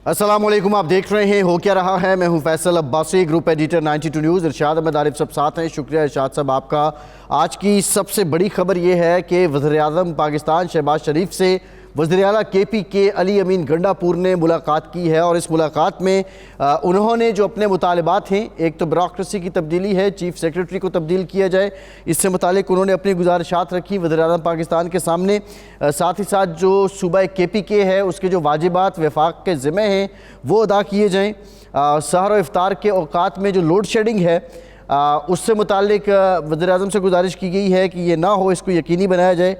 السلام علیکم، آپ دیکھ رہے ہیں ہو کیا رہا ہے۔ میں ہوں Faisal Abbasi, group editor 92 news. Irshad Ahmad Arif صاحب ساتھ ہیں۔ شکریہ ارشاد صاحب آپ کا۔ آج کی سب سے بڑی خبر یہ ہے کہ وزیراعظم پاکستان شہباز شریف سے وزیر اعلیٰ کے پی کے علی امین گنڈاپور نے ملاقات کی ہے، اور اس ملاقات میں انہوں نے جو اپنے مطالبات ہیں، ایک تو بیوروکریسی کی تبدیلی ہے، چیف سیکرٹری کو تبدیل کیا جائے، اس سے متعلق انہوں نے اپنی گزارشات رکھی وزیر اعظم پاکستان کے سامنے۔ ساتھ ہی ساتھ جو صوبہ کے پی کے ہے، اس کے جو واجبات وفاق کے ذمہ ہیں وہ ادا کیے جائیں۔ سحر و افطار کے اوقات میں جو لوڈ شیڈنگ ہے اس سے متعلق وزیر اعظم سے گزارش کی گئی ہے کہ یہ نہ ہو، اس کو یقینی بنایا جائے۔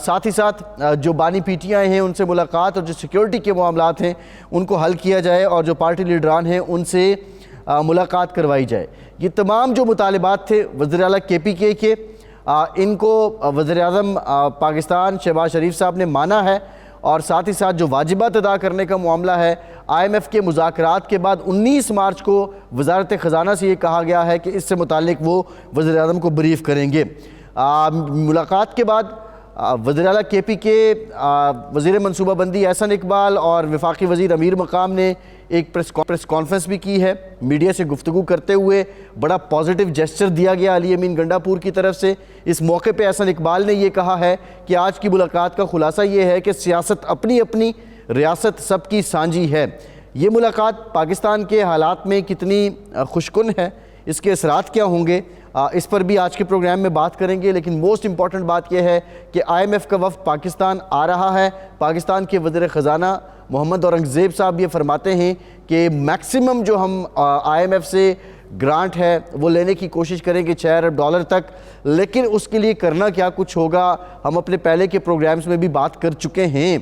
ساتھ ہی ساتھ جو بانی پی ٹی آئی ہیں ان سے ملاقات، اور جو سیکیورٹی کے معاملات ہیں ان کو حل کیا جائے، اور جو پارٹی لیڈران ہیں ان سے ملاقات کروائی جائے۔ یہ تمام جو مطالبات تھے وزیر اعلیٰ کے پی کے ان کو وزیر اعظم پاکستان شہباز شریف صاحب نے مانا ہے، اور ساتھ ہی ساتھ جو واجبات ادا کرنے کا معاملہ ہے، آئی ایم ایف کے مذاکرات کے بعد 19 مارچ کو وزارت خزانہ سے یہ کہا گیا ہے کہ اس سے متعلق وہ وزیر اعظم کو بریف کریں گے۔ ملاقات کے بعد وزیر اعلیٰ کے پی کے وزیر منصوبہ بندی احسن اقبال اور وفاقی وزیر امیر مقام نے ایک پریس کانفرنس بھی کی ہے۔ میڈیا سے گفتگو کرتے ہوئے بڑا پازیٹیو جیسچر دیا گیا علی امین گنڈاپور کی طرف سے۔ اس موقع پہ احسن اقبال نے یہ کہا ہے کہ آج کی ملاقات کا خلاصہ یہ ہے کہ سیاست اپنی اپنی، ریاست سب کی سانجھی ہے۔ یہ ملاقات پاکستان کے حالات میں کتنی خوشکن ہے، اس کے اثرات کیا ہوں گے، اس پر بھی آج کے پروگرام میں بات کریں گے۔ لیکن موسٹ امپورٹنٹ بات یہ ہے کہ آئی ایم ایف کا وفد پاکستان آ رہا ہے۔ پاکستان کے وزیر خزانہ محمد اورنگزیب صاحب یہ فرماتے ہیں کہ میکسیمم جو ہم آئی ایم ایف سے گرانٹ ہے وہ لینے کی کوشش کریں گے 6 ارب ڈالر تک، لیکن اس کے لیے کرنا کیا کچھ ہوگا ہم اپنے پہلے کے پروگرامز میں بھی بات کر چکے ہیں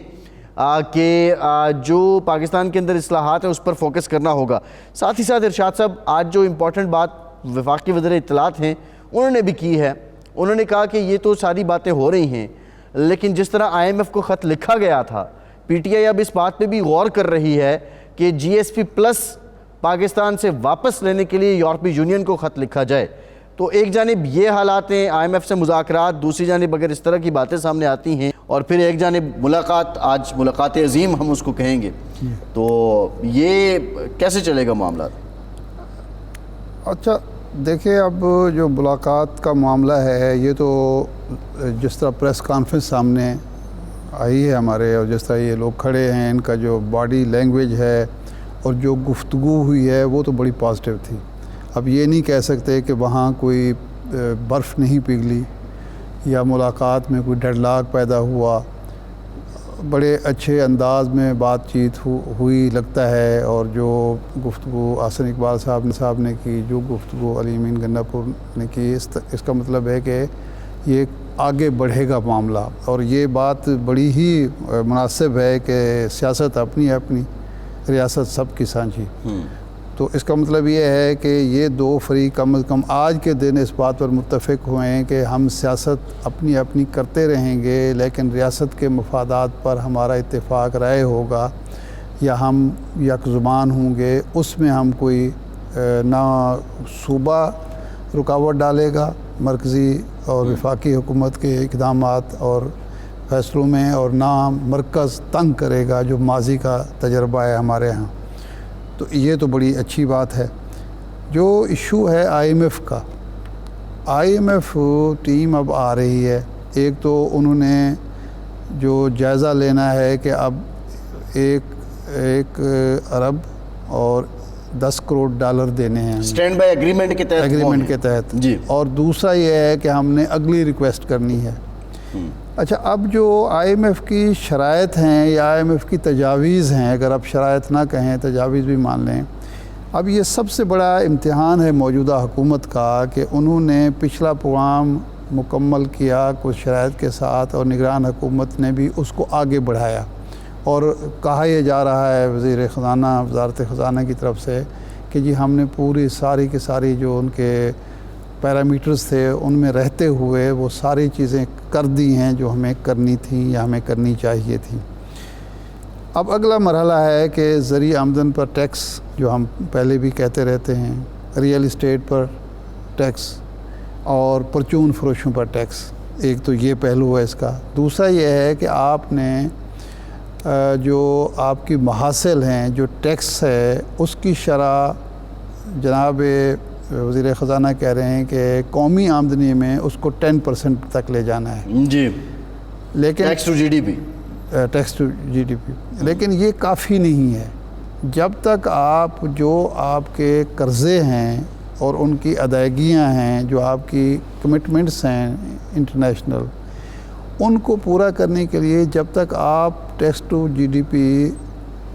کہ جو پاکستان کے اندر اصلاحات ہیں اس پر فوکس کرنا ہوگا۔ ساتھ ہی ساتھ ارشاد صاحب آج جو امپورٹنٹ بات وفاقی وزیر اطلاعات ہیں انہوں نے بھی کی ہے، انہوں نے کہا کہ یہ تو ساری باتیں ہو رہی ہیں، لیکن جس طرح آئی ایم ایف کو خط لکھا گیا تھا، پی ٹی آئی اب اس بات پہ بھی غور کر رہی ہے کہ جی ایس پی پلس پاکستان سے واپس لینے کے لیے یورپی یونین کو خط لکھا جائے۔ تو ایک جانب یہ حالات ہیں آئی ایم ایف سے مذاکرات، دوسری جانب اگر اس طرح کی باتیں سامنے آتی ہیں، اور پھر ایک جانب ملاقات، آج ملاقات عظیم ہم اس کو کہیں گے، تو یہ کیسے چلے گا معاملات؟ اچھا دیکھیں، اب جو ملاقات کا معاملہ ہے یہ تو جس طرح پریس کانفرنس سامنے آئی ہے ہمارے، اور جس طرح یہ لوگ کھڑے ہیں، ان کا جو باڈی لینگویج ہے اور جو گفتگو ہوئی ہے وہ تو بڑی پازیٹیو تھی۔ اب یہ نہیں کہہ سکتے کہ وہاں کوئی برف نہیں پگھلی یا ملاقات میں کوئی ڈیڈ لاک پیدا ہوا۔ بڑے اچھے انداز میں بات چیت ہوئی لگتا ہے، اور جو گفتگو احسن اقبال صاحب نے کی، جو گفتگو علی امین گنڈاپور نے کی، اس کا مطلب ہے کہ یہ آگے بڑھے گا معاملہ، اور یہ بات بڑی ہی مناسب ہے کہ سیاست اپنی اپنی، ریاست سب کی سانجھی۔ تو اس کا مطلب یہ ہے کہ یہ دو فریق کم از کم آج کے دن اس بات پر متفق ہوئے ہیں کہ ہم سیاست اپنی اپنی کرتے رہیں گے، لیکن ریاست کے مفادات پر ہمارا اتفاق رائے ہوگا، یا ہم یک زبان ہوں گے۔ اس میں ہم کوئی نہ صوبہ رکاوٹ ڈالے گا مرکزی اور وفاقی حکومت کے اقدامات اور فیصلوں میں، اور نہ مرکز تنگ کرے گا، جو ماضی کا تجربہ ہے ہمارے ہاں۔ تو یہ تو بڑی اچھی بات ہے۔ جو ایشو ہے آئی ایم ایف کا، آئی ایم ایف ٹیم اب آ رہی ہے۔ ایک تو انہوں نے جو جائزہ لینا ہے کہ اب 1 ارب اور 10 کروڑ ڈالر دینے ہیں اسٹینڈ بائی ایگریمنٹ کے تحت جی، اور دوسرا یہ ہے کہ ہم نے اگلی ریکویسٹ کرنی ہے۔ اچھا، اب جو آئی ایم ایف کی شرائط ہیں یا آئی ایم ایف کی تجاویز ہیں، اگر آپ شرائط نہ کہیں تجاویز بھی مان لیں، اب یہ سب سے بڑا امتحان ہے موجودہ حکومت کا کہ انہوں نے پچھلا پروگرام مکمل کیا کچھ شرائط کے ساتھ، اور نگران حکومت نے بھی اس کو آگے بڑھایا، اور کہا یہ جا رہا ہے وزیر خزانہ، وزارت خزانہ کی طرف سے کہ جی ہم نے پوری ساری کی ساری جو ان کے پیرامیٹرز تھے ان میں رہتے ہوئے وہ ساری چیزیں کر دی ہیں جو ہمیں کرنی تھیں یا ہمیں کرنی چاہیے تھیں۔ اب اگلا مرحلہ ہے کہ زرعی آمدن پر ٹیکس، جو ہم پہلے بھی کہتے رہتے ہیں، ریئل اسٹیٹ پر ٹیکس اور پرچون فروشوں پر ٹیکس، ایک تو یہ پہلو ہے اس کا۔ دوسرا یہ ہے کہ آپ نے جو آپ کی محاصل ہیں، جو ٹیکس ہے، اس کی شرح جناب وزیر خزانہ کہہ رہے ہیں کہ قومی آمدنی میں اس کو 10% تک لے جانا ہے جی، لیکن tax to G D P, tax to G D P, لیکن یہ کافی نہیں ہے. جب تک آپ کے قرضے ہیں اور ان کی ادائیگیاں ہیں، جو آپ کی کمٹمنٹس ہیں انٹرنیشنل، ان کو پورا کرنے کے لیے جب تک آپ tax to G D P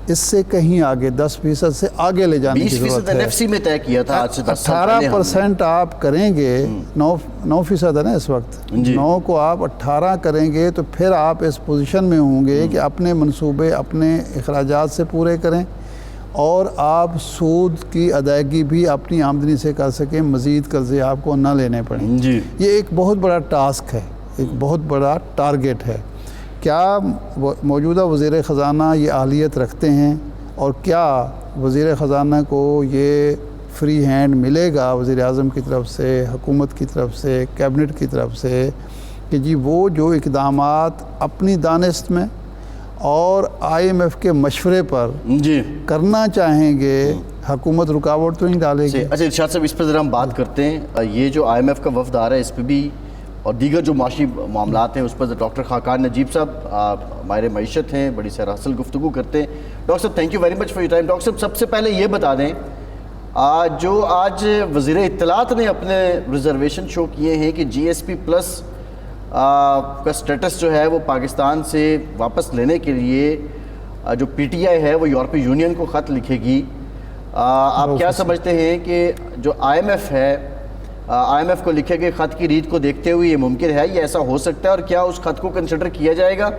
اس سے کہیں آگے 10% سے آگے لے جانے کی ضرورت 20% ہے. NFC میں طے کیا تھا آج سے 10 سال پہلے. 18% آپ کریں گے، 9% ہے نا اس وقت، 9 کو آپ 18 کریں گے تو پھر آپ اس پوزیشن میں ہوں گے کہ اپنے منصوبے، اپنے اخراجات سے پورے کریں اور آپ سود کی ادائیگی بھی اپنی آمدنی سے کر سکیں، مزید قرضے آپ کو نہ لینے پڑیں. جی، یہ ایک بہت بڑا ٹاسک ہے، ایک بہت بڑا ٹارگٹ ہے. کیا موجودہ وزیر خزانہ یہ اہلیت رکھتے ہیں اور کیا وزیر خزانہ کو یہ فری ہینڈ ملے گا وزیر اعظم کی طرف سے، حکومت کی طرف سے، کیبنٹ کی طرف سے کہ جی وہ جو اقدامات اپنی دانست میں اور IMF کے مشورے پر جی کرنا چاہیں گے، حکومت رکاوٹ تو نہیں ڈالے گی؟ اچھا ارشاد صاحب، اس پر ذرا ہم بات کرتے ہیں. یہ جو IMF کا وفد آ رہا ہے، اس پہ بھی اور دیگر جو معاشی معاملات ہیں اس پر ڈاکٹر خاقان نجیب صاحب ماہر معیشت ہیں، بڑی سیر حاصل گفتگو کرتے ہیں. ڈاکٹر صاحب thank you very much for your time. Doctor صاحب سب سے پہلے یہ بتا دیں، جو آج وزیر اطلاعات نے اپنے ریزرویشن شو کیے ہیں کہ GSP پلس کا سٹیٹس جو ہے وہ پاکستان سے واپس لینے کے لیے جو PTI ہے وہ یورپی یونین کو خط لکھے گی. آپ کیا سمجھتے ہیں کہ جو IMF ہے، IMF کو لکھے گئے خط کی ریت کو دیکھتے ہوئے یہ ممکن ہے، یہ ایسا ہو سکتا ہے، اور کیا اس خط کو کنسیڈر کیا جائے گا؟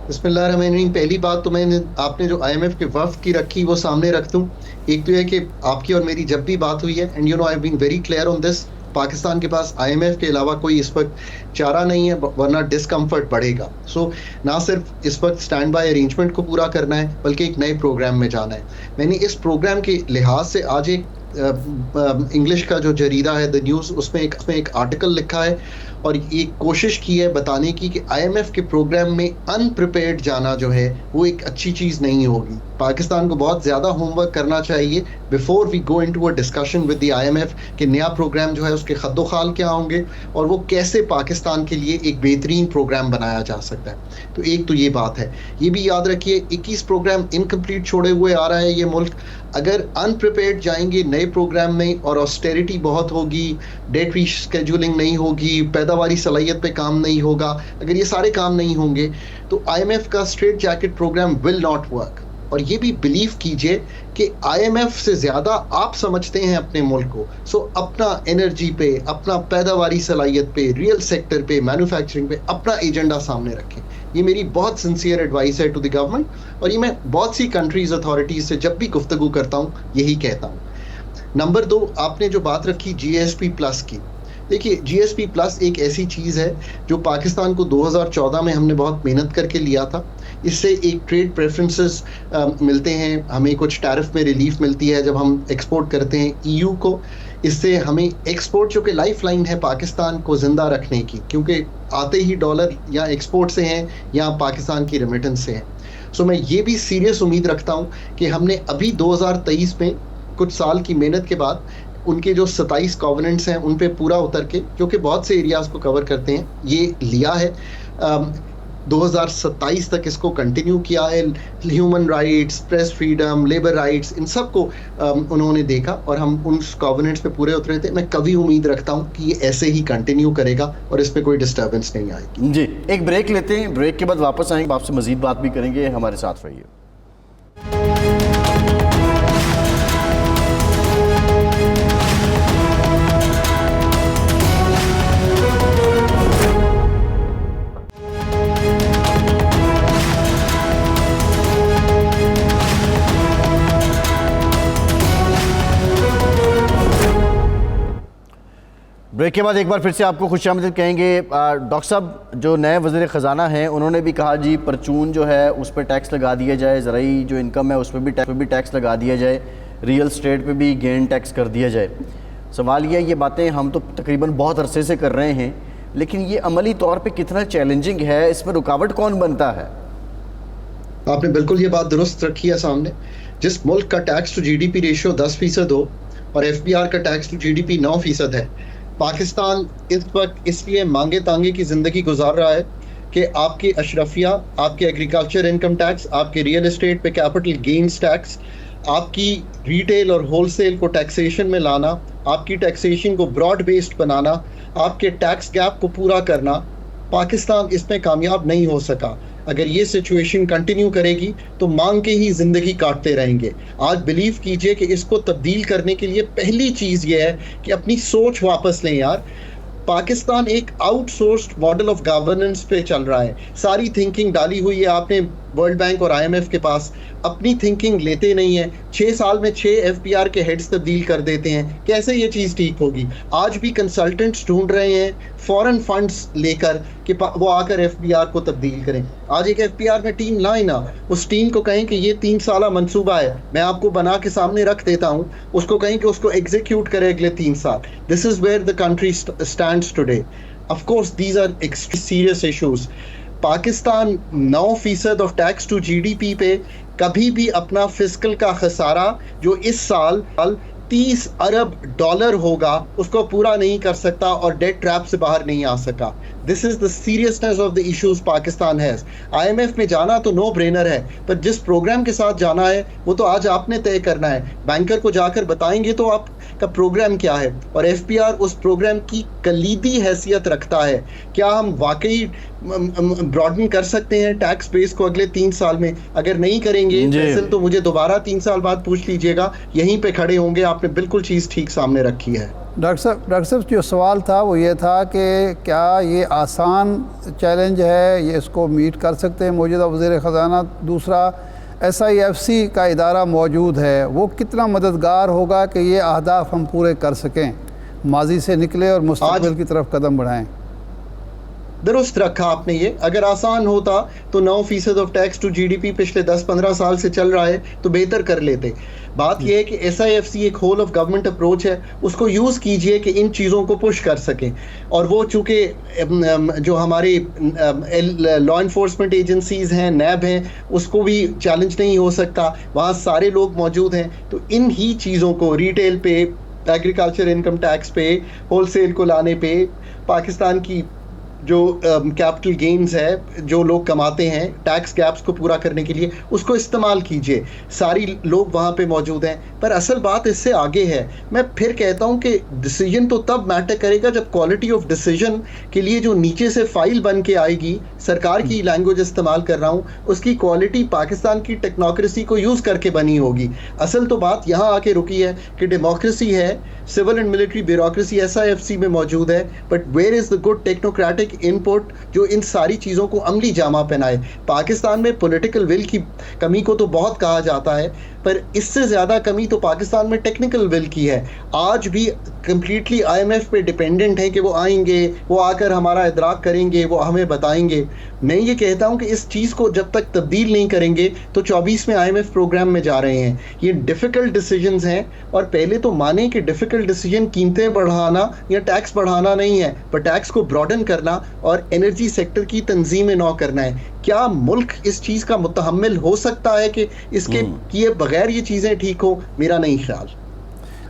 بسم اللہ الرحمن الرحیم. پہلی بات تو آپ نے جو IMF کے وفد کی رکھی وہ سامنے رکھ دوں. ایک تو یہ کہ آپ کی اور میری جب بھی بات ہوئی ہے، and you know I have been very clear on this, Pakistan کے پاس IMF کے علاوہ کوئی اس وقت چارہ نہیں ہے، ورنہ ڈسکمفرٹ بڑھے گا. سو نہ صرف اس وقت اسٹینڈ بائی ارینجمنٹ کو پورا کرنا ہے بلکہ ایک نئے پروگرام میں جانا ہے. میں نے اس پروگرام کے لحاظ سے آج ایک انگلش کا جو جریدہ ہے دا نیوز، اس میں ایک آرٹیکل لکھا ہے اور ایک کوشش کی ہے بتانے کی کہ IMF کے پروگرام میں ان پریپیئرڈ جانا جو ہے وہ ایک اچھی چیز نہیں ہوگی. پاکستان کو بہت زیادہ ہوم ورک کرنا چاہیے before we go into a discussion with the IMF کہ نیا پروگرام جو ہے اس کے خد و خال کیا ہوں گے اور وہ کیسے پاکستان کے لیے ایک بہترین پروگرام بنایا جا سکتا ہے. تو ایک تو یہ بات ہے. یہ بھی یاد رکھیے 21 پروگرام انکمپلیٹ چھوڑے ہوئے آ رہا ہے یہ ملک. اگر ان پریپیئرڈ جائیں گے نئے پروگرام میں اور آسٹیریٹی بہت ہوگی، ڈیٹ ری شیڈولنگ نہیں ہوگی، پیداواری صلاحیت پہ کام نہیں ہوگا، اگر یہ سارے کام نہیں ہوں گے تو IMF کا straitjacket program will not work. اور یہ بھی بلیو کیجئے کہ IMF سے زیادہ آپ سمجھتے ہیں اپنے ملک کو. سو اپنا انرجی پہ، اپنا پیداواری صلاحیت پہ، ریئل سیکٹر پہ، مینوفیکچرنگ پہ اپنا ایجنڈا سامنے رکھیں. یہ میری بہت سنسیئر ایڈوائس ہے ٹو دی گورنمنٹ، اور یہ میں بہت سی کنٹریز اتھارٹیز سے جب بھی گفتگو کرتا ہوں یہی کہتا ہوں. نمبر 2، آپ نے جو بات رکھی GSP پلس کی، دیکھیے GSP پلس ایک ایسی چیز ہے جو پاکستان کو 2014 میں ہم نے بہت محنت کر کے لیا تھا. اس سے ایک ٹریڈ پریفرنسز ملتے ہیں، ہمیں کچھ ٹیرف میں ریلیف ملتی ہے جب ہم ایکسپورٹ کرتے ہیں EU کو. اس سے ہمیں ایکسپورٹ جو کہ لائف لائن ہے پاکستان کو زندہ رکھنے کی، کیونکہ آتے ہی ڈالر یا ایکسپورٹ سے ہیں یا پاکستان کی ریمیٹنس سے ہیں. سو میں یہ بھی سیریس امید رکھتا ہوں کہ ہم نے ابھی 2023 میں کچھ سال کی محنت کے بعد ان کے جو 27 کووننٹس ہیں ان پہ پورا اتر کے، جو کہ بہت سے ایریاز کو کور کرتے ہیں، یہ لیا ہے. 2027 تک اس کو کنٹینیو کیا ہے. Human rights, press freedom, labour rights, ان سب کو انہوں نے دیکھا اور ہم ان کووننٹس پہ پورے اترے تھے. میں کبھی امید رکھتا ہوں کہ یہ ایسے ہی کنٹینیو کرے گا اور اس پہ کوئی ڈسٹربنس نہیں آئے گی. جی ایک بریک لیتے ہیں، بریک کے بعد واپس آئیں گے، آپ سے مزید بات بھی کریں گے، ہمارے ساتھ رہیے. بریک کے بعد ایک بار پھر سے آپ کو خوش آمدید کہیں گے. ڈاکٹر صاحب جو نئے وزیر خزانہ ہیں انہوں نے بھی کہا جی پرچون جو ہے اس پہ ٹیکس لگا دیا جائے، زرعی جو انکم ہے اس پہ بھی ٹیکس لگا دیا جائے، ریئل اسٹیٹ پہ بھی گین ٹیکس کر دیا جائے. سوال یہ باتیں ہم تو تقریباً بہت عرصے سے کر رہے ہیں، لیکن یہ عملی طور پہ کتنا چیلنجنگ ہے، اس میں رکاوٹ کون بنتا ہے؟ آپ نے بالکل یہ بات درست رکھی ہے سامنے. جس ملک کا tax to G D P ratio 10% ہو اور ایف بی آر کا tax to G D P 9% ہے, پاکستان اس وقت اس لیے مانگے تانگے کی زندگی گزار رہا ہے کہ آپ کے اشرفیہ, آپ کے ایگریکلچر انکم ٹیکس, آپ کے ریئل اسٹیٹ پہ کیپٹل گینز ٹیکس, آپ کی ریٹیل اور ہول سیل کو ٹیکسیشن میں لانا, آپ کی ٹیکسیشن کو براڈ بیسڈ بنانا, آپ کے ٹیکس گیپ کو پورا کرنا, پاکستان اس میں کامیاب نہیں ہو سکا. اگر یہ سچویشن کنٹینیو کرے گی تو مانگ کے ہی زندگی کاٹتے رہیں گے. آج بلیو کیجئے کہ اس کو تبدیل کرنے کے لیے پہلی چیز یہ ہے کہ اپنی سوچ واپس لیں یار. پاکستان ایک out sourced model of governance پہ چل رہا ہے. ساری تھنکنگ ڈالی ہوئی ہے آپ نے ورلڈ بینک اور آئی ایم ایف کے پاس, اپنی تھنکنگ لیتے نہیں ہیں. 6 سال میں 6 ایف بی آر کے ہیڈز تبدیل کر دیتے ہیں. کیسے یہ چیز ٹھیک ہوگی؟ آج بھی کنسلٹنٹس ڈھونڈ رہے ہیں فورن فنڈز لے کر کہ وہ آ کر ایف بی آر کو تبدیل کریں. آج ایک ایف بی آر میں ٹیم لائیں نا, اس ٹیم کو کہیں کہ یہ 3 سالہ منصوبہ ہے, میں آپ کو بنا کے سامنے رکھ دیتا ہوں, اس کو کہیں کہ اس کو ایگزیکیوٹ کرے اگلے 3 سال. This is where the country stands today. Of course these are extra serious issues. Pakistan 9% of tax to G D P پہ کبھی بھی اپنا فسکل کا خسارہ جو اس سال $30 ارب ہوگا اس کو پورا نہیں کر سکتا اور ڈیٹ ٹریپ سے باہر نہیں آ سکا. This is the seriousness of the issues Pakistan has. I M F میں جانا تو نو برینر ہے, پر جس پروگرام کے ساتھ جانا ہے وہ تو آج آپ نے طے کرنا ہے. بینکر کو جا کر بتائیں گے تو آپ کا پروگرام کیا ہے, اور ایف پی آر اس پروگرام کی کلیدی حیثیت رکھتا ہے. کیا ہم واقعی براڈن کر سکتے ہیں ٹیکس بیس کو اگلے 3 سال میں؟ اگر نہیں کریں گے فیصل تو مجھے دوبارہ 3 سال بعد پوچھ لیجئے گا, یہیں پہ کھڑے ہوں گے. آپ نے بالکل چیز ٹھیک سامنے رکھی ہے. ڈاکٹر صاحب جو سوال تھا وہ یہ تھا کہ کیا یہ آسان چیلنج ہے, یہ اس کو میٹ کر سکتے ہیں موجودہ وزیر خزانہ؟ دوسرا, ایس آئی ایف سی کا ادارہ موجود ہے, وہ کتنا مددگار ہوگا کہ یہ اہداف ہم پورے کر سکیں, ماضی سے نکلے اور مستقبل کی طرف قدم بڑھائیں؟ درست رکھا آپ نے یہ. اگر آسان ہوتا تو 9% of tax to G D P پچھلے 10-15 سال سے چل رہا ہے تو بہتر کر لیتے. بات یہ ہے کہ ایس آئی ایف سی ایک ہول آف گورنمنٹ اپروچ ہے, اس کو یوز کیجئے کہ ان چیزوں کو پش کر سکیں. اور وہ چونکہ جو ہماری لا انفورسمنٹ ایجنسیز ہیں, نیب ہیں, اس کو بھی چیلنج نہیں ہو سکتا, وہاں سارے لوگ موجود ہیں. تو ان ہی چیزوں کو ریٹیل پہ, ایگریکلچر انکم ٹیکس پہ, ہول سیل کو لانے پہ, پاکستان کی جو کیپٹل گینز ہے جو لوگ کماتے ہیں, ٹیکس گیپس کو پورا کرنے کے لیے اس کو استعمال کیجئے. ساری لوگ وہاں پہ موجود ہیں. پر اصل بات اس سے آگے ہے. میں پھر کہتا ہوں کہ ڈیسیجن تو تب میٹر کرے گا جب کوالٹی آف ڈیسیجن کے لیے جو نیچے سے فائل بن کے آئے گی, سرکار کی لینگویج استعمال کر رہا ہوں, اس کی کوالٹی پاکستان کی ٹیکنوکریسی کو یوز کر کے بنی ہوگی. اصل تو بات یہاں آ کے رکی ہے کہ ڈیموکریسی ہے, civil and military bureaucracy S I F C میں موجود ہے, but where is the good technocratic input جو ان ساری چیزوں کو عملی جامہ پہنائے. پاکستان میں پولیٹیکل ول کی کمی کو تو بہت کہا جاتا ہے, پر اس سے زیادہ کمی تو پاکستان میں ٹیکنیکل ول کی ہے. آج بھی کمپلیٹلی آئی ایم ایف پہ ڈیپینڈنٹ ہیں کہ وہ آئیں گے, وہ آ کر ہمارا ادراک کریں گے, وہ ہمیں بتائیں گے. میں یہ کہتا ہوں کہ اس چیز کو جب تک تبدیل نہیں کریں گے تو 24 میں آئی ایم ایف پروگرام میں جا رہے ہیں. یہ ڈیفیکلٹ ڈیسیجنز ہیں, اور پہلے تو مانیں کہ ڈیفیکلٹ ڈیسیجن قیمتیں بڑھانا یا ٹیکس بڑھانا نہیں ہے, پر ٹیکس کو براڈن کرنا اور انرجی سیکٹر کی تنظیم نو کرنا ہے. کیا ملک اس چیز کا متحمل ہو سکتا ہے کہ اس کے کیے بغیر یہ چیزیں ٹھیک ہو؟ میرا نہیں خیال.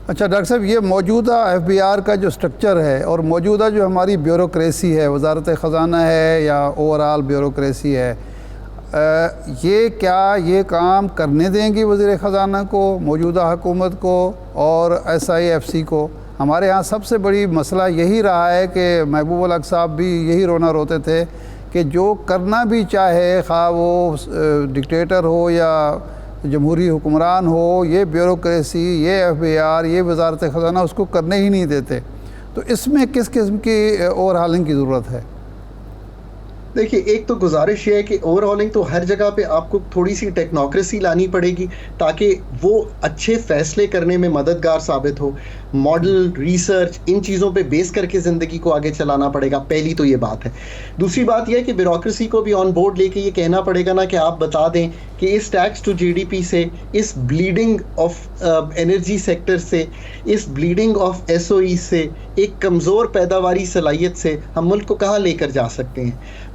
اچھا ڈاکٹر صاحب, یہ موجودہ ایف بی آر کا جو سٹرکچر ہے اور موجودہ جو ہماری بیوروکریسی ہے, وزارت خزانہ ہے یا اوور آل بیوروکریسی ہے, یہ کام کرنے دیں گی وزیر خزانہ کو, موجودہ حکومت کو اور ایس آئی ایف سی کو؟ ہمارے ہاں سب سے بڑی مسئلہ یہی رہا ہے کہ محبوب الحق صاحب بھی یہی رونا روتے تھے کہ جو کرنا بھی چاہے, خواہ وہ ڈکٹیٹر ہو یا جمہوری حکمران ہو, یہ بیوروکریسی, یہ ایف بی آر, یہ وزارت خزانہ اس کو کرنے ہی نہیں دیتے. تو اس میں کس قسم کی اوور ہالنگ کی ضرورت ہے؟ دیکھیے, ایک تو گزارش یہ ہے کہ اوور ہالنگ تو ہر جگہ پہ آپ کو تھوڑی سی ٹیکنوکریسی لانی پڑے گی تاکہ وہ اچھے فیصلے کرنے میں مددگار ثابت ہو. ماڈل, ریسرچ, ان چیزوں پہ بیس کر کے زندگی کو آگے چلانا پڑے گا. پہلی تو یہ بات ہے. دوسری بات یہ ہے کہ بیوروکریسی کو بھی آن بورڈ لے کے یہ کہنا پڑے گا نا کہ آپ بتا دیں کہ اس tax to G D P سے, اس بلیڈنگ آف انرجی سیکٹر سے, اس bleeding of S O E سے, ایک کمزور پیداواری صلاحیت سے ہم ملک کو کہاں لے کر جا سکتے ہیں.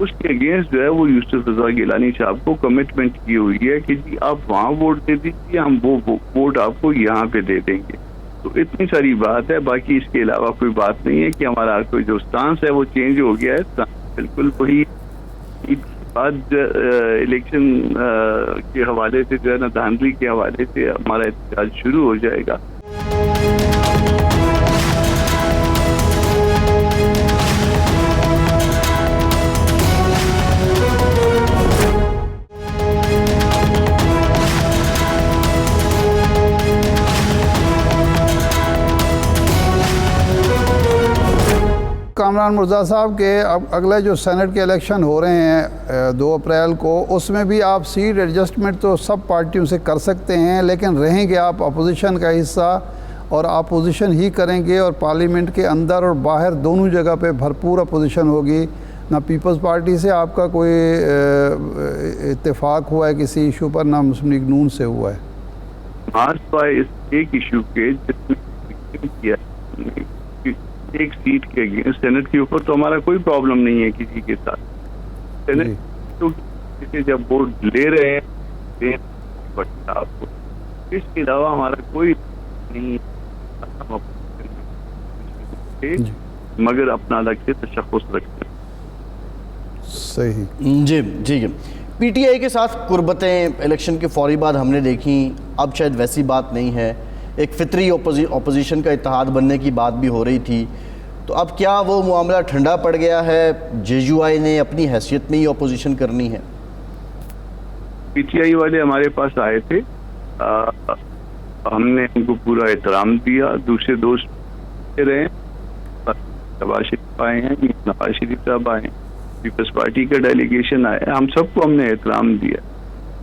اس کے اگینسٹ جو ہے وہ یوسف رضا گیلانی صاحب کو کمٹمنٹ کی ہوئی ہے کہ جی آپ وہاں ووٹ دے دیجیے, ہم وہ ووٹ آپ کو یہاں پہ دے دیں گے. تو اتنی ساری بات ہے, باقی اس کے علاوہ کوئی بات نہیں ہے کہ ہمارا کوئی جو سٹانس ہے وہ چینج ہو گیا ہے. بالکل وہی بعد الیکشن کے حوالے سے جو ہے نا دھاندلی کے حوالے سے ہمارا احتجاج شروع ہو جائے گا. کامران مرزا صاحب کے اب اگلے جو سینٹ کے الیکشن ہو رہے ہیں 2 اپریل کو, اس میں بھی آپ سیٹ ایڈجسٹمنٹ تو سب پارٹیوں سے کر سکتے ہیں, لیکن رہیں گے آپ اپوزیشن کا حصہ اور اپوزیشن ہی کریں گے, اور پارلیمنٹ کے اندر اور باہر دونوں جگہ پہ بھرپور اپوزیشن ہوگی. نہ پیپلز پارٹی سے آپ کا کوئی اتفاق ہوا ہے کسی ایشو پر, نہ مسلم لیگ نون سے ہوا ہے. مارچ کا اس ایک ایشو کے جس میں کیا ایک سیٹ کے اگینسٹ سینٹ کے اوپر تو ہمارا کوئی پرابلم نہیں ہے کسی کے ساتھ. سینٹ تو جب ووٹ لے رہے ہیں آپ کو, اس کے علاوہ ہمارا کوئی نہیں مگر اپنا الگ سے تشخص رکھتے ہیں. صحیح جی ٹھیک ہے. پی ٹی آئی کے ساتھ قربتیں الیکشن کے فوری بعد ہم نے دیکھیں, اب شاید ویسی بات نہیں ہے. ایک فطری اپوزیشن کا اتحاد بننے کی بات بھی ہو رہی تھی, تو اب کیا وہ معاملہ ٹھنڈا پڑ گیا ہے؟ جے یو آئی نے اپنی حیثیت میں ہی اپوزیشن کرنی ہے؟ پی ٹی آئی والے ہمارے پاس آئے تھے, ہم نے ان کو پورا احترام دیا. دوسرے دوست رہے, نواز شریف آئے ہیں, نواز شریف صاحب آئے ہیں, پیپلز پارٹی کا ڈیلیگیشن آیا, ہم سب کو ہم نے احترام دیا.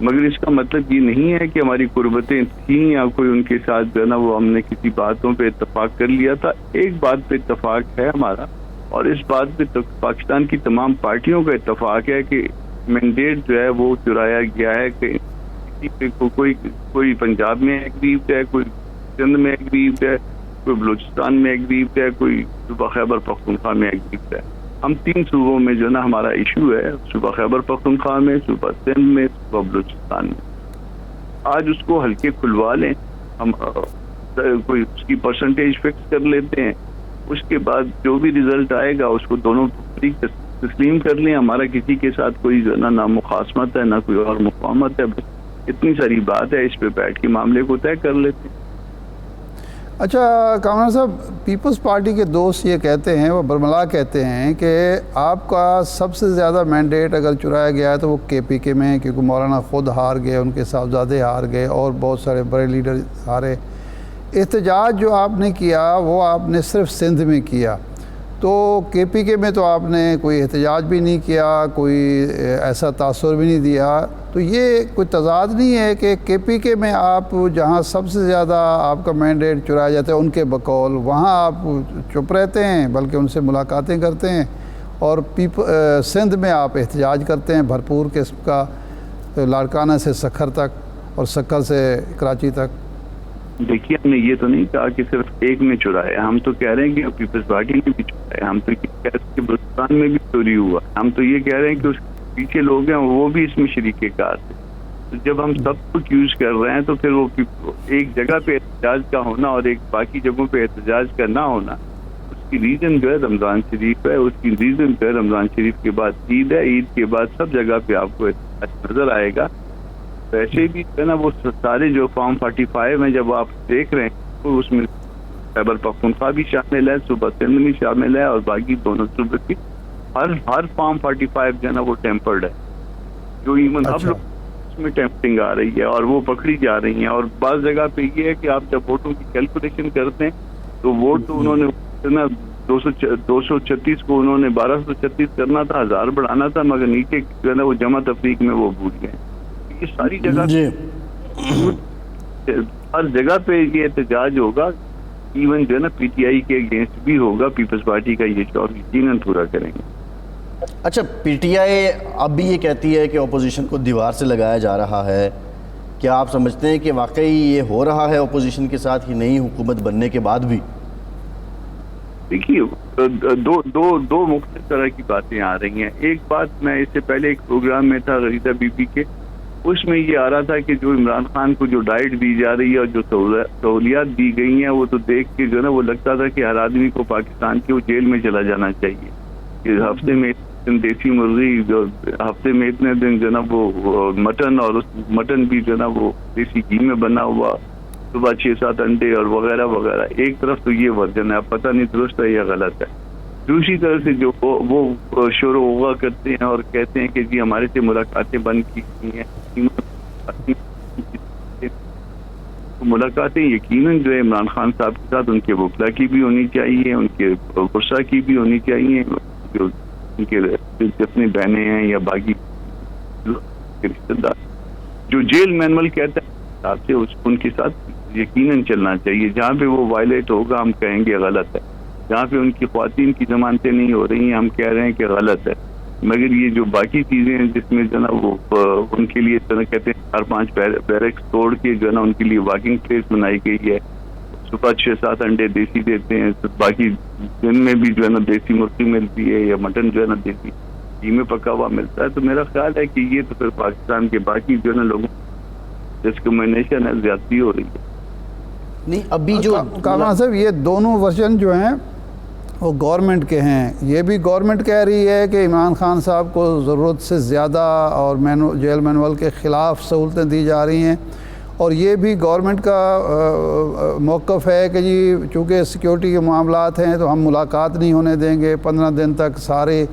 مگر اس کا مطلب یہ نہیں ہے کہ ہماری قربتیں تھیں یا کوئی ان کے ساتھ جو ہے نا وہ ہم نے کسی باتوں پہ اتفاق کر لیا تھا. ایک بات پہ اتفاق ہے ہمارا, اور اس بات پہ پاکستان کی تمام پارٹیوں کا اتفاق ہے کہ مینڈیٹ جو ہے وہ چرایا گیا ہے. کہ کوئی پنجاب میں ایگریوڈ ہے, کوئی سندھ میں ایگریوڈ ہے, کوئی بلوچستان میں ایگریوڈ ہے, کوئی صوبہ خیبر پختونخوا میں ایگریوڈ ہے. ہم 3 صوبوں میں جو نا ہمارا ایشو ہے, صوبہ خیبر پختونخوا میں, صوبہ سندھ میں, صوبہ بلوچستان میں. آج اس کو ہلکے کھلوا لیں, ہم کوئی اس کی پرسنٹیج فکس کر لیتے ہیں, اس کے بعد جو بھی رزلٹ آئے گا اس کو دونوں تسلیم کر لیں. ہمارا کسی کے ساتھ کوئی جو ہے نا مخاصمت ہے, نہ کوئی اور مقامت ہے. بس اتنی ساری بات ہے, اس پہ بیٹھ کے معاملے کو طے کر لیتے ہیں. اچھا کامران صاحب, پیپلز پارٹی کے دوست یہ کہتے ہیں, وہ برملا کہتے ہیں کہ آپ کا سب سے زیادہ مینڈیٹ اگر چرایا گیا ہے تو وہ کے پی کے میں ہے, کیونکہ مولانا خود ہار گئے, ان کے صاحبزادے ہار گئے, اور بہت سارے بڑے لیڈر ہارے. احتجاج جو آپ نے کیا وہ آپ نے صرف سندھ میں کیا, تو کے پی کے میں تو آپ نے کوئی احتجاج بھی نہیں کیا, کوئی ایسا تاثر بھی نہیں دیا. تو یہ کوئی تضاد نہیں ہے کہ کے پی کے میں آپ جہاں سب سے زیادہ آپ کا مینڈیٹ چرایا جاتا ہے ان کے بقول, وہاں آپ چپ رہتے ہیں بلکہ ان سے ملاقاتیں کرتے ہیں, اور سندھ میں آپ احتجاج کرتے ہیں بھرپور قسم کا, لاڑکانہ سے سکھر تک اور سکھر سے کراچی تک؟ دیکھیے, ہم نے یہ تو نہیں کہا کہ صرف ایک میں چرایا, ہم تو کہہ رہے ہیں کہ پیپلز پارٹی نے بھی چرایا. ہم تو یہ کہہ رہے ہیں کہ بلوچستان میں بھی چوری ہوا. ہم تو یہ کہہ رہے ہیں کہ اس پیچھے لوگ ہیں وہ بھی اس میں شریک کار تھے. تو جب ہم سب کو ایکیوز کر رہے ہیں تو پھر وہ ایک جگہ پہ احتجاج کا ہونا اور ایک باقی جگہوں پہ احتجاج کا نہ ہونا, اس کی ریزن جو ہے رمضان شریف ہے. اس کی ریزن جو ہے رمضان شریف کے بعد عید ہے, عید کے بعد سب جگہ پہ آپ کو احتجاج نظر آئے گا. ویسے بھی جو ہے نا وہ سارے جو فارم 45 ہیں جب آپ دیکھ رہے ہیں تو اس میں خیبر پختونخوا بھی شامل ہے, صوبہ سندھ بھی شامل ہے, اور باقی دونوں صوبے کی ہر فارم 45 جو ہے نا وہ ٹیمپرڈ ہے. جو ایون اب لوگ اس میں ٹیمپرنگ آ رہی ہے اور وہ پکڑی جا رہی ہیں. اور بعض جگہ پہ یہ ہے کہ آپ جب ووٹوں کی کیلکولیشن کرتے ہیں تو ووٹ تو انہوں نے 236 کو انہوں نے 1236 کرنا تھا, 1000 بڑھانا تھا, مگر نیچے جو ہے نا وہ جمع تفریق میں وہ بھول گئے. یہ ساری جگہ ہر جگہ پہ یہ احتجاج ہوگا, ایون جو ہے نا پی ٹی آئی کے اگینسٹ بھی ہوگا. پیپلز پارٹی کا یہ شوق یقیناً پورا کریں گے. اچھا, پی ٹی آئی اب بھی یہ کہتی ہے کہ اپوزیشن کو دیوار سے لگایا جا رہا ہے. کیا آپ سمجھتے ہیں کہ واقعی یہ ہو رہا ہے اپوزیشن کے ساتھ ہی نئی حکومت بننے کے بعد بھی؟ دیکھیے دو مختلف طرح کی باتیں آ رہی ہیں. ایک بات میں اس سے پہلے ایک پروگرام میں تھا غریدہ بی بی کے, اس میں یہ آ رہا تھا کہ جو عمران خان کو جو ڈائٹ دی جا رہی ہے اور جو سہولیات دی گئی ہیں وہ تو دیکھ کے جو ہے نا وہ لگتا تھا کہ ہر آدمی کو پاکستان کے وہ جیل میں چلا جانا چاہیے. کہ ہفتے میں دیسی مرغی, جو ہفتے میں اتنے دن جو ہے نا وہ مٹن, اور اس مٹن بھی جو ہے نا وہ دیسی گھی میں بنا ہوا, صبح 6-7 انڈے اور وغیرہ وغیرہ. ایک طرف تو یہ ورژن ہے, اب پتہ نہیں درست ہے یا غلط ہے. دوسری طرف سے جو وہ شور و غوغا کرتے ہیں اور کہتے ہیں کہ جی ہمارے سے ملاقاتیں بند کی گئی ہیں. ملاقاتیں یقیناً جو ہے عمران خان صاحب کے ساتھ ان کے وکلا کی بھی ہونی چاہیے, ان کے غصہ کی بھی ہونی چاہیے, جو ان کے جتنے بہنیں ہیں یا باقی رشتے دار جو جیل مینول کہتا ہے آپ سے ان کے ساتھ یقیناً چلنا چاہیے. جہاں پہ وہ وائلیٹ ہوگا ہم کہیں گے غلط ہے, جہاں پہ ان کی خواتین کی ضمانتیں نہیں ہو رہی ہیں ہم کہہ رہے ہیں کہ غلط ہے. مگر یہ جو باقی چیزیں ہیں جس میں جو ہے نا وہ ان کے لیے جو ہے نا کہتے ہیں 4-5 بیرکس توڑ کے جو ہے نا ان کے لیے واکنگ پلیس بنائی گئی ہے. صبح 6-7 انڈے دیسی دیتے ہیں, باقی دن میں بھی جو ہے نا دیسی مرغی ملتی ہے یا مٹن جو ہے نا دیسی گھی میں پکا ہوا ملتا ہے. تو میرا خیال ہے کہ یہ تو پھر پاکستان کے باقی جو ہے نا لوگوں ڈسکریمنیشن ہے, زیادتی ہو رہی ہے. نہیں ابھی جو کامران صاحب یہ دونوں ورژن جو ہیں وہ گورنمنٹ کے ہیں. یہ بھی گورنمنٹ کہہ رہی ہے کہ عمران خان صاحب کو ضرورت سے زیادہ اور جیل مینول کے خلاف سہولتیں دی جا رہی ہیں, اور یہ بھی گورنمنٹ کا موقف ہے کہ جی چونکہ سیکیورٹی کے معاملات ہیں تو ہم ملاقات نہیں ہونے دیں گے. 15 دن تک سارے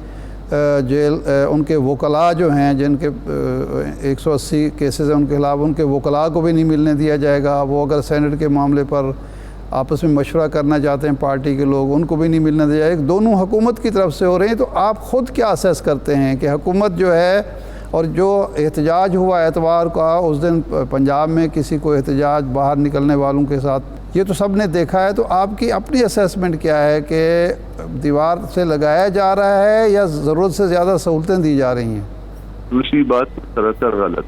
جیل ان کے وکلاء جو ہیں جن کے 180 کیسز ہیں ان کے خلاف, ان کے وکلاء کو بھی نہیں ملنے دیا جائے گا. وہ اگر سینٹ کے معاملے پر آپس میں مشورہ کرنا چاہتے ہیں پارٹی کے لوگ, ان کو بھی نہیں ملنے دیا جائے گا. دونوں حکومت کی طرف سے ہو رہے ہیں. تو آپ خود کیا اسیس کرتے ہیں کہ حکومت جو ہے, اور جو احتجاج ہوا اتوار کا اس دن پنجاب میں کسی کو احتجاج باہر نکلنے والوں کے ساتھ, یہ تو سب نے دیکھا ہے, تو آپ کی اپنی اسیسمنٹ کیا ہے کہ دیوار سے لگایا جا رہا ہے یا ضرورت سے زیادہ سہولتیں دی جا رہی ہیں؟ دوسری بات سراسر غلط.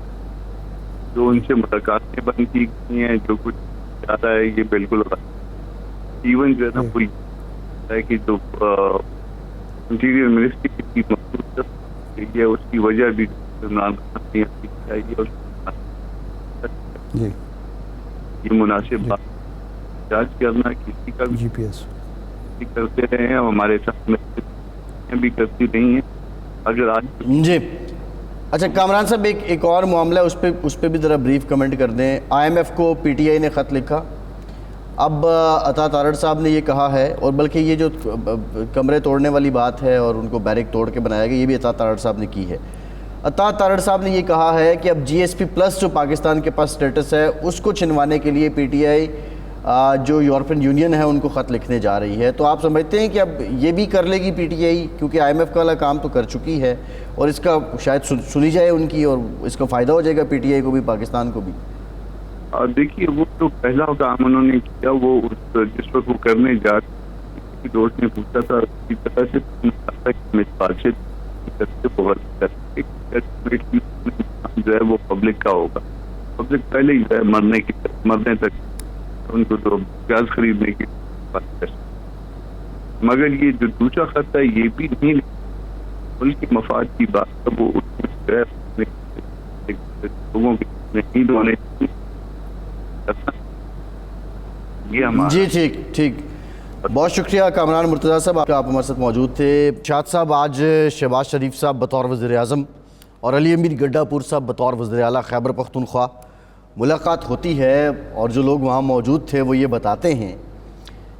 جو ان سے ملاقاتیں بند کی گئی ہیں, جو کچھ جاتا ہے یہ بالکل غلط. ایون جو ہے نا کوئی ہے کہ جو انٹیریئر منسٹری کی مخصوص ہے اس کی وجہ بھی عمران خان نے چاہیے, جی یہ مناسب بات جانچ کرنا کسی کا بھی جی پی ایس کرتے رہے ہیں, ہمارے ساتھ میں بھی کرتی رہی ہیں. اگر آج جی اچھا کامران صاحب ایک اور معاملہ ہے, اس پہ بھی ذرا بریف کمنٹ کر دیں. IMF کو PTI نے خط لکھا. اب عطا تارڑ صاحب نے یہ کہا ہے, اور بلکہ یہ جو کمرے توڑنے والی بات ہے اور ان کو بیرک توڑ کے بنایا گیا, یہ بھی عطا تارڑ صاحب نے کی ہے. عطا تارڑ صاحب نے یہ کہا ہے کہ اب GSP+ جو پاکستان کے پاس سٹیٹس ہے اس کو چھنوانے کے لیے PTI جو یورپین یونین ہے ان کو خط لکھنے جا رہی ہے. تو آپ سمجھتے ہیں کہ اب یہ بھی کر لے گی PTI, کیونکہ IMF کا والا کام تو کر چکی ہے, اور اس کا شاید سنی جائے ان کی, اور اس کا فائدہ ہو جائے گا PTI کو بھی, پاکستان کو بھی. دیکھیے وہ تو پہلا کام انہوں نے کیا, وہ جس وقت وہ کرنے جا رہے دوست نے پوچھا تھا اسی طرح سے جو ہے وہ پبلک کا ہوگا. پبلک پہلے ہی جو ہے مرنے تک ان کو تو گیس خریدنے کی بات کر. مگر یہ جو دوسرا خط ہے یہ بھی نہیں ملک کے مفاد کی بات ہے, وہ لوگوں کے نہیں ہونے. جی ٹھیک بہت شکریہ کامران مرتضیٰ صاحب, آپ ہمارے ساتھ موجود تھے. شاد صاحب, آج شہباز شریف صاحب بطور وزیر اعظم اور علی امین گڈا پور صاحب بطور وزیر اعلیٰ خیبر پختونخوا ملاقات ہوتی ہے, اور جو لوگ وہاں موجود تھے وہ یہ بتاتے ہیں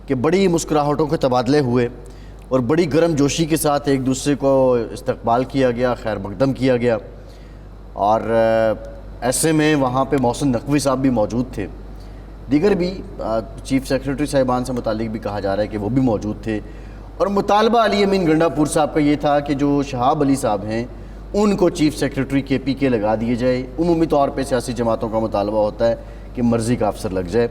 کہ بڑی مسکراہٹوں کے تبادلے ہوئے اور بڑی گرم جوشی کے ساتھ ایک دوسرے کو استقبال کیا گیا, خیر مقدم کیا گیا. اور ایسے میں وہاں پہ محسن نقوی صاحب بھی موجود تھے, دیگر بھی چیف سیکریٹری صاحبان سے متعلق بھی کہا جا رہا ہے کہ وہ بھی موجود تھے. اور مطالبہ علی امین گنڈا پور صاحب کا یہ تھا کہ جو شہاب علی صاحب ہیں ان کو چیف سیکریٹری KPK لگا دیے جائے. عمومی طور پہ سیاسی جماعتوں کا مطالبہ ہوتا ہے کہ مرضی کا افسر لگ جائے.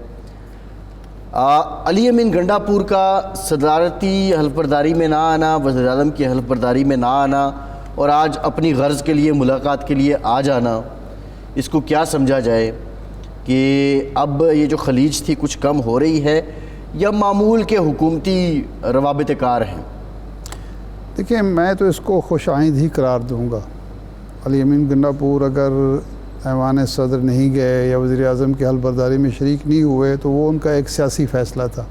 علی امین گنڈا پور کا صدارتی حلف برداری میں نہ آنا, وزیر اعظم کی حلف برداری میں نہ آنا, اور آج اپنی غرض کے لیے ملاقات کے لیے آ جانا, اس کو کیا سمجھا جائے کہ اب یہ جو خلیج تھی کچھ کم ہو رہی ہے, یا معمول کے حکومتی روابط کار ہیں؟ دیکھیں میں تو اس کو خوش آئند ہی قرار دوں گا. علی امین گنڈا پور اگر ایوان صدر نہیں گئے یا وزیر اعظم کی حلف برداری میں شریک نہیں ہوئے تو وہ ان کا ایک سیاسی فیصلہ تھا.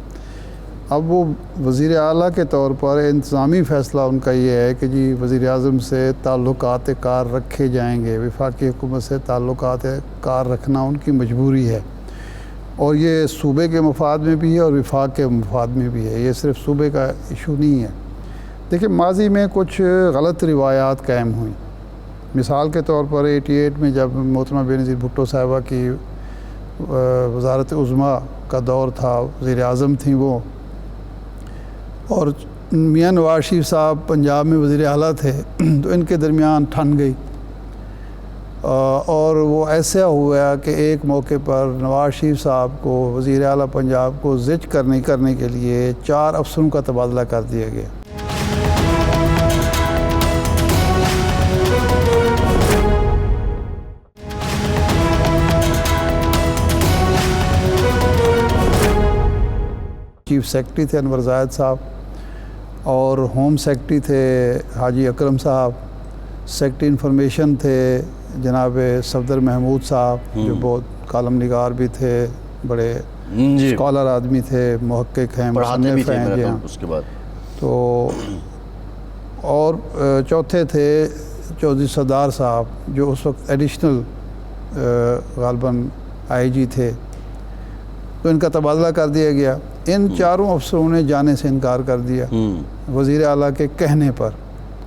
اب وہ وزیر اعلیٰ کے طور پر انتظامی فیصلہ ان کا یہ ہے کہ جی وزیر اعظم سے تعلقات کار رکھے جائیں گے. وفاقی حکومت سے تعلقات کار رکھنا ان کی مجبوری ہے، اور یہ صوبے کے مفاد میں بھی ہے اور وفاق کے مفاد میں بھی ہے. یہ صرف صوبے کا ایشو نہیں ہے. دیکھیں ماضی میں کچھ غلط روایات قائم ہوئیں. مثال کے طور پر 88 میں جب محترمہ بینظیر بھٹو صاحبہ کی وزارت عظمیٰ کا دور تھا، وزیر اعظم تھیں وہ، اور میاں نواز شریف صاحب پنجاب میں وزیر اعلیٰ تھے، تو ان کے درمیان ٹھن گئی، اور وہ ایسا ہوا کہ ایک موقع پر نواز شریف صاحب کو وزیر اعلیٰ پنجاب کو زج کرنے کے لیے 4 افسروں کا تبادلہ کر دیا گیا. چیف سیکرٹری تھے انور زاہد صاحب، اور ہوم سیکرٹری تھے حاجی اکرم صاحب، سیکرٹری انفارمیشن تھے جناب صفدر محمود صاحب جو بہت کالم نگار بھی تھے، بڑے اسکالر آدمی تھے، محقق ہیں، مصنف ہیں. جی ہاں. اس کے بعد تو اور چوتھے تھے چودھری سردار صاحب جو اس وقت ایڈیشنل غالباً آئی جی تھے. تو ان کا تبادلہ کر دیا گیا. ان 4 افسروں نے جانے سے انکار کر دیا وزیر اعلیٰ کے کہنے پر،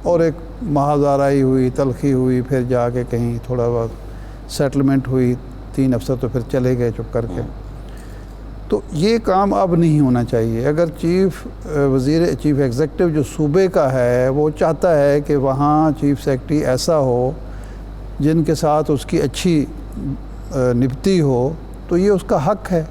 اور ایک محاذ ہوئی، تلخی ہوئی، پھر جا کے کہیں تھوڑا بہت سیٹلمنٹ ہوئی. 3 افسر تو پھر چلے گئے چپ کر کے. تو یہ کام اب نہیں ہونا چاہیے. اگر چیف ایگزیکٹو جو صوبے کا ہے وہ چاہتا ہے کہ وہاں چیف سیکرٹری ایسا ہو جن کے ساتھ اس کی اچھی نبتی ہو تو یہ اس کا حق ہے.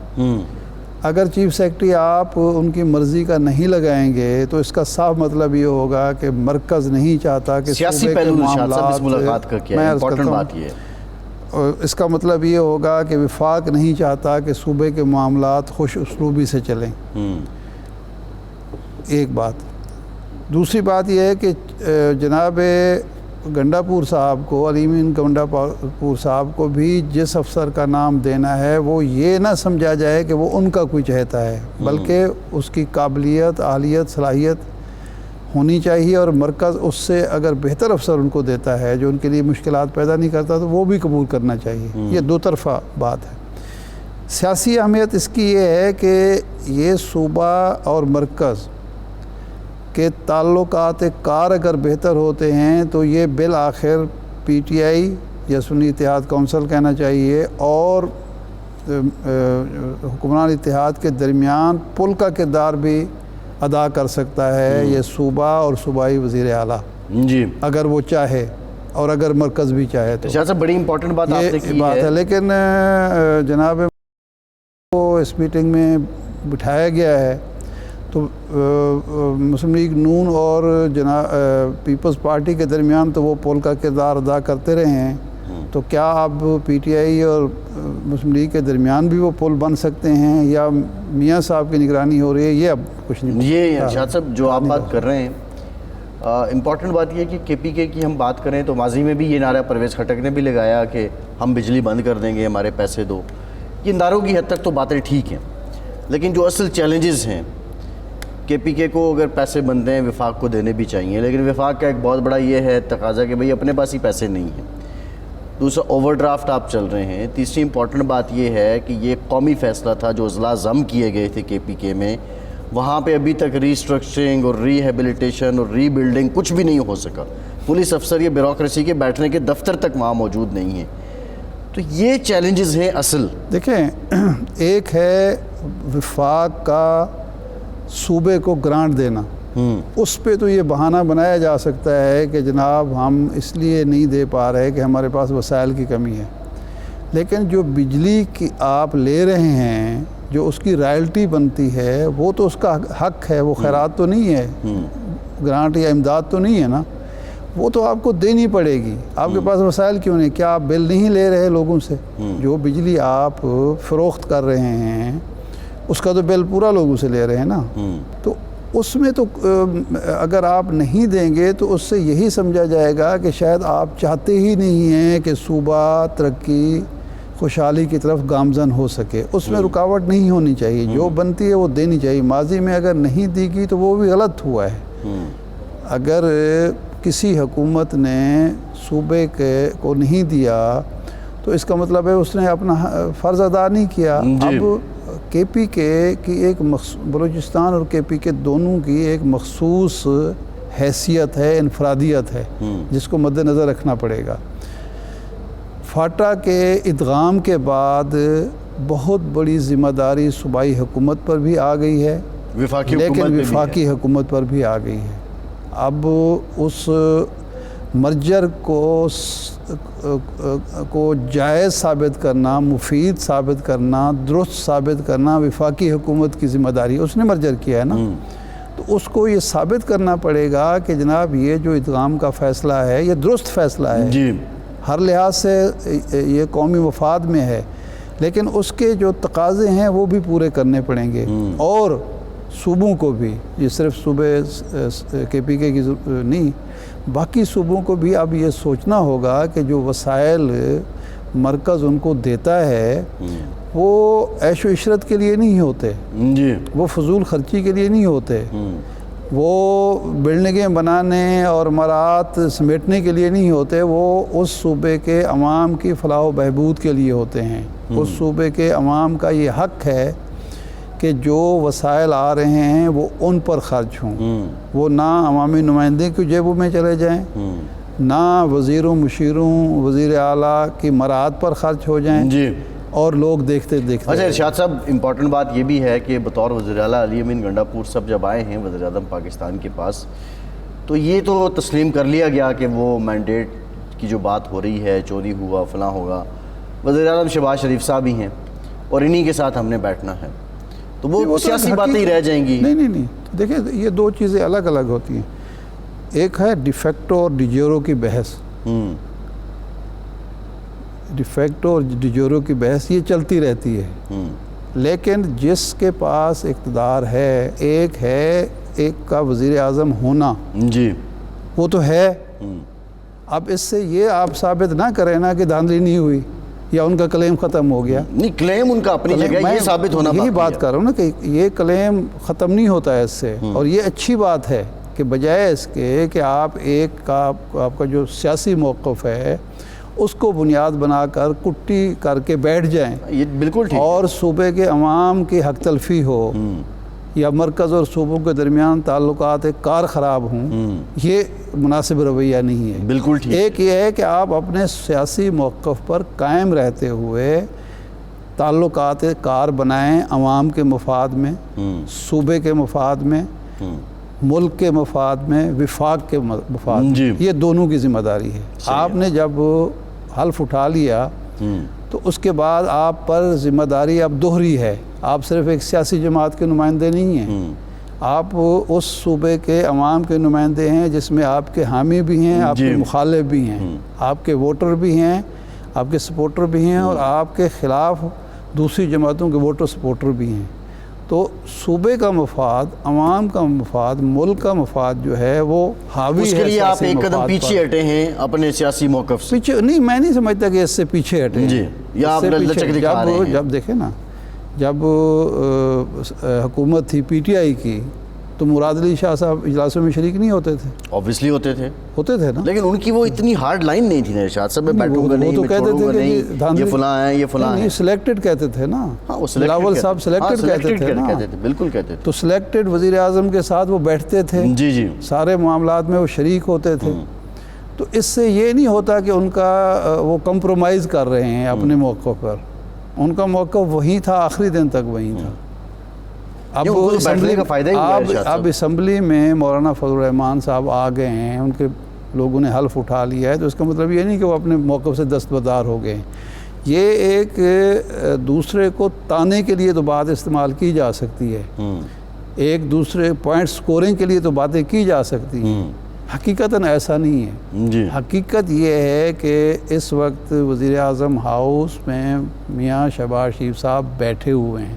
اگر چیف سیکرٹری آپ ان کی مرضی کا نہیں لگائیں گے تو اس کا صاف مطلب یہ ہوگا کہ مرکز نہیں چاہتا کہ سیاسی پہلو اس ملاقات کا کیا ہے امپورٹنٹ بات یہ ہے. اس کا مطلب یہ ہوگا کہ وفاق نہیں چاہتا کہ صوبے کے معاملات خوش اسلوبی سے چلیں. ایک بات. دوسری بات یہ ہے کہ جناب گنڈا پور صاحب کو، علی امین گنڈا پور صاحب کو بھی جس افسر کا نام دینا ہے وہ یہ نہ سمجھا جائے کہ وہ ان کا کوئی چہتا ہے، بلکہ اس کی قابلیت، اہلیت، صلاحیت ہونی چاہیے، اور مرکز اس سے اگر بہتر افسر ان کو دیتا ہے جو ان کے لیے مشکلات پیدا نہیں کرتا تو وہ بھی قبول کرنا چاہیے. یہ 2 طرفہ بات ہے. سیاسی اہمیت اس کی یہ ہے کہ یہ صوبہ اور مرکز کہ تعلقات کار اگر بہتر ہوتے ہیں تو یہ بالآخر پی ٹی آئی یا سنی اتحاد کونسل کہنا چاہیے اور حکمران اتحاد کے درمیان پل کا کردار بھی ادا کر سکتا ہے یہ صوبہ اور صوبائی وزیر اعلیٰ، جی اگر وہ چاہے اور اگر مرکز بھی چاہے تو. شاہ صاحب بڑی امپورٹنٹ بات آپ نے کی ہے. لیکن جناب کو اس میٹنگ میں بٹھایا گیا ہے تو مسلم لیگ نون اور پیپلز پارٹی کے درمیان تو وہ پول کا کردار ادا کرتے رہے ہیں، تو کیا اب پی ٹی آئی اور مسلم لیگ کے درمیان بھی وہ پول بن سکتے ہیں یا میاں صاحب کی نگرانی ہو رہی ہے؟ یہ اب کچھ نہیں. یہ شاہ صاحب جو آپ بات کر رہے ہیں امپورٹنٹ بات یہ ہے کہ کے پی کے کی ہم بات کریں تو ماضی میں بھی یہ نعرہ پرویز خٹک نے بھی لگایا کہ ہم بجلی بند کر دیں گے، ہمارے پیسے دو. یہ نعروں کی حد تک تو باتیں ٹھیک ہیں، لیکن جو اصل چیلنجز ہیں کے پی کے کو اگر پیسے بنتے ہیں وفاق کو دینے بھی چاہیے، لیکن وفاق کا ایک بہت بڑا یہ ہے تقاضا کہ بھئی اپنے پاس ہی پیسے نہیں ہیں. دوسرا اوور ڈرافٹ آپ چل رہے ہیں. تیسری امپورٹنٹ بات یہ ہے کہ یہ قومی فیصلہ تھا جو اضلاع ضم کیے گئے تھے کے پی کے میں، وہاں پہ ابھی تک ریسٹرکچرنگ اور ری ہیبلیٹیشن اور ری بلڈنگ کچھ بھی نہیں ہو سکا. پولیس افسر یا بیوروکریسی کے بیٹھنے کے دفتر تک وہاں موجود نہیں ہیں. تو یہ چیلنجز ہیں اصل. دیکھیں ایک ہے وفاق کا صوبے کو گرانٹ دینا، اس پہ تو یہ بہانہ بنایا جا سکتا ہے کہ جناب ہم اس لیے نہیں دے پا رہے کہ ہمارے پاس وسائل کی کمی ہے. لیکن جو بجلی کی آپ لے رہے ہیں، جو اس کی رائلٹی بنتی ہے، وہ تو اس کا حق ہے، وہ خیرات تو نہیں ہے، گرانٹ یا امداد تو نہیں ہے نا، وہ تو آپ کو دینی پڑے گی. آپ کے پاس وسائل کیوں نہیں؟ کیا آپ بل نہیں لے رہے لوگوں سے؟ جو بجلی آپ فروخت کر رہے ہیں اس کا تو بل پورا لوگ اسے لے رہے ہیں نا. تو اس میں تو اگر آپ نہیں دیں گے تو اس سے یہی سمجھا جائے گا کہ شاید آپ چاہتے ہی نہیں ہیں کہ صوبہ ترقی خوشحالی کی طرف گامزن ہو سکے. اس میں رکاوٹ نہیں ہونی چاہیے, جو بنتی ہے وہ دینی چاہیے. ماضی میں اگر نہیں دی گئی تو وہ بھی غلط ہوا ہے. اگر کسی حکومت نے صوبے کو نہیں دیا تو اس کا مطلب ہے اس نے اپنا فرض ادا نہیں کیا. اب کے پی کے کی ایک بلوچستان اور کے پی کے دونوں کی ایک مخصوص حیثیت ہے, انفرادیت ہے, جس کو مد نظر رکھنا پڑے گا. فاٹا کے ادغام کے بعد بہت بڑی ذمہ داری صوبائی حکومت پر بھی آ گئی ہے, لیکن وفاقی حکومت پر بھی آ گئی ہے. اب اس مرجر کو جائز ثابت کرنا, مفید ثابت کرنا, درست ثابت کرنا وفاقی حکومت کی ذمہ داری. اس نے مرجر کیا ہے نا, تو اس کو یہ ثابت کرنا پڑے گا کہ جناب یہ جو ادغام کا فیصلہ ہے یہ درست فیصلہ ہے. جی, ہر لحاظ سے یہ قومی مفاد میں ہے, لیکن اس کے جو تقاضے ہیں وہ بھی پورے کرنے پڑیں گے. اور صوبوں کو بھی, یہ صرف صوبے کے پی کے کی نہیں, باقی صوبوں کو بھی اب یہ سوچنا ہوگا کہ جو وسائل مرکز ان کو دیتا ہے وہ عیش و عشرت کے لیے نہیں ہوتے, وہ فضول خرچی کے لیے نہیں ہوتے, وہ بلڈنگیں بنانے اور مراعات سمیٹنے کے لیے نہیں ہوتے, وہ اس صوبے کے عوام کی فلاح و بہبود کے لیے ہوتے ہیں. اس صوبے کے عوام کا یہ حق ہے کہ جو وسائل آ رہے ہیں وہ ان پر خرچ ہوں, وہ نہ عوامی نمائندے کی جیبوں میں چلے جائیں, نہ وزیروں مشیروں وزیر اعلیٰ کی مراعات پر خرچ ہو جائیں. جی, اور لوگ دیکھتے اچھا ارشاد صاحب, امپورٹنٹ بات یہ بھی ہے کہ بطور وزیر اعلیٰ علی امین گنڈاپور صاحب جب آئے ہیں وزیر اعظم پاکستان کے پاس, تو یہ تو تسلیم کر لیا گیا کہ وہ مینڈیٹ کی جو بات ہو رہی ہے, چوری ہوا فلاں ہوگا, وزیر اعظم شہباز شریف صاحب ہی ہیں اور انہی کے ساتھ ہم نے بیٹھنا ہے, تو وہ سیاسی باتیں ہی رہ جائیں گی. نہیں, دیکھیں یہ دو چیزیں الگ الگ ہوتی ہیں. ایک ہے ڈیفیکٹو اور ڈیجورو کی بحث. ڈیفیکٹو اور ڈیجورو کی بحث یہ چلتی رہتی ہے, لیکن جس کے پاس اقتدار ہے, ایک کا وزیر اعظم ہونا, جی وہ تو ہے. اب اس سے یہ آپ ثابت نہ کریں نا کہ دھاندلی نہیں ہوئی یا ان کا کلیم ختم ہو گیا. نہیں, کلیم ان کا اپنی جگہ, یہ ثابت ہونا یہی بات کر رہا ہوں نا کہ یہ کلیم ختم نہیں ہوتا ہے اس سے. اور یہ اچھی بات ہے کہ بجائے اس کے کہ آپ آپ کا جو سیاسی موقف ہے اس کو بنیاد بنا کر کٹی کر کے بیٹھ جائیں, یہ بالکل ٹھیک, اور صوبے کے عوام کی حق تلفی ہو یا مرکز اور صوبوں کے درمیان تعلقات کار خراب ہوں, یہ مناسب رویہ نہیں ہے. بالکل ٹھیک. ایک یہ ہے کہ آپ اپنے سیاسی موقف پر قائم رہتے ہوئے تعلقات کار بنائیں عوام کے مفاد میں, صوبے کے مفاد میں, ملک کے مفاد میں, وفاق کے مفاد میں. یہ دونوں کی ذمہ داری ہے. آپ نے جب حلف اٹھا لیا تو اس کے بعد آپ پر ذمہ داری اب دوہری ہے. آپ صرف ایک سیاسی جماعت کے نمائندے نہیں ہیں, آپ اس صوبے کے عوام کے نمائندے ہیں جس میں آپ کے حامی بھی ہیں, آپ کے مخالف بھی ہیں, آپ کے ووٹر بھی ہیں, آپ کے سپورٹر بھی ہیں, اور آپ کے خلاف دوسری جماعتوں کے ووٹر سپورٹر بھی ہیں. تو صوبے کا مفاد, عوام کا مفاد, ملک کا مفاد جو ہے وہ حاوی ہے. اس کے لیے آپ ایک قدم پیچھے ہٹے ہیں اپنے سیاسی موقف سے. پیچھے نہیں, میں نہیں سمجھتا کہ اس سے پیچھے ہٹے ہیں. جی, یا آپ لچک دکھا رہے ہیں. جب دیکھیں نا, جب حکومت تھی پی ٹی آئی کی تو مراد علی شاہ صاحب اجلاسوں میں شریک نہیں ہوتے تھے. اوبویسلی ہوتے تھے نا, لیکن ان کی وہ اتنی ہارڈ لائن نہیں تھی نا ارشاد صاحب, میں بیٹھوں گا نہیں, وہ تو کہتے تھے کہ یہ فلاں ہیں, یہ فلاں ہیں. سلیکٹڈ کہتے تھے نا, بلاول صاحب سلیکٹڈ کہتے تھے نا, بالکل کہتے تھے. تو سلیکٹڈ وزیر اعظم کے ساتھ وہ بیٹھتے تھے, جی, سارے معاملات میں وہ شریک ہوتے تھے. تو اس سے یہ نہیں ہوتا کہ ان کا وہ کمپرومائز کر رہے ہیں اپنے موقف پر. ان کا موقف وہی تھا, آخری دن تک وہی تھا. اب اسمبلی میں مولانا فضل الرحمان صاحب آ گئے ہیں, ان کے لوگوں نے حلف اٹھا لیا ہے, تو اس کا مطلب یہ نہیں کہ وہ اپنے موقف سے دستبردار ہو گئے. یہ ایک دوسرے کو تانے کے لیے تو بات استعمال کی جا سکتی ہے, ایک دوسرے پوائنٹ سکورنگ کے لیے تو باتیں کی جا سکتی ہیں. حقیقتاً ایسا نہیں ہے. حقیقت یہ ہے کہ اس وقت وزیر اعظم ہاؤس میں میاں شہباز شریف صاحب بیٹھے ہوئے ہیں,